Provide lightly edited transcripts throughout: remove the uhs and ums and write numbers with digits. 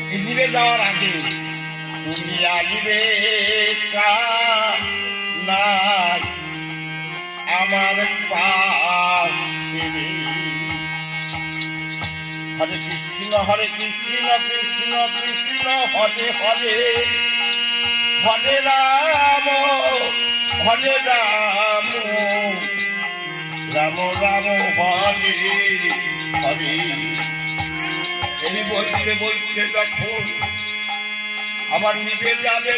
নিভে যাওয়ার আগে তুমি আসবে নাই আমার পাশ হরে কৃষ্ণ কৃষ্ণ কৃষ্ণ হরে হরে হরে রাম রাম রাম হরে হরে। এই বলতে বলতে যখন আমার নিভে যাবে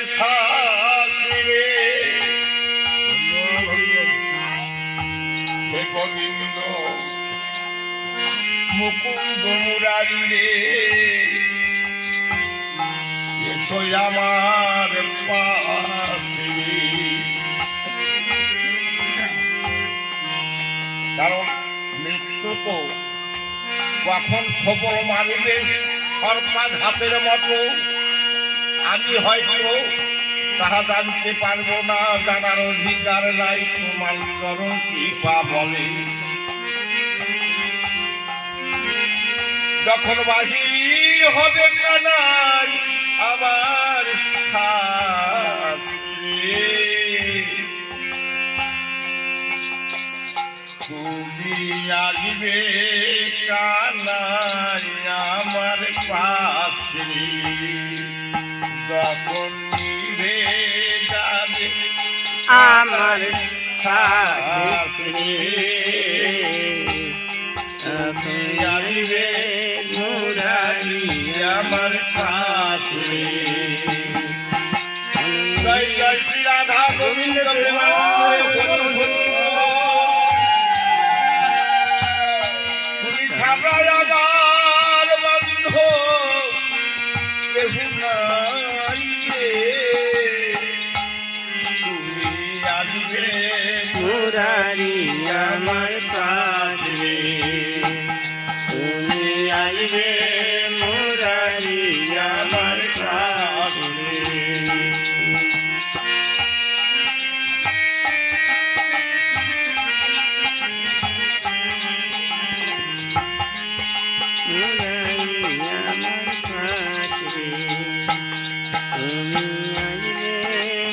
রে হে গোবিন্দ মুকুন্দ মুরারি রে এসো আমার পাশে। কারণ মৃত্যু তো কখন সফল মারিবে সর্পার হাতের মতো আমি হয়তো তাহা জানতে পারবো না, জানার অধিকার নাই তোমার চরণ কৃপা বলে। যখন বাহির হবে কানাই আমার তুমি আসবে কানাই আমার পাশে যখন নিভে যাবে আমার শাশুড়ি তুমি আসবে মুরারি আমার পাশে। জয় জয় শ্রী রাধা গোবিন্দ তুমি ছাড়াই আমার বন্ধ কেহু নাই রে। তুমি আসবে মুরারি আমার পাশে তুমি আসবে মুরারি আমার পাশে।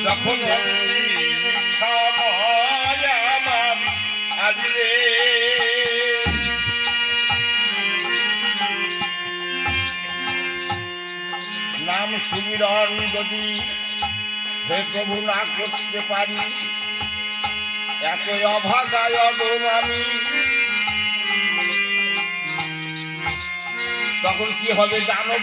যখন সময় আমার আসবে নাম সুমিরন যদি হে প্রভু না করতে পারি এত অভাগায় অদম আমি, তখন কি হবে জানো?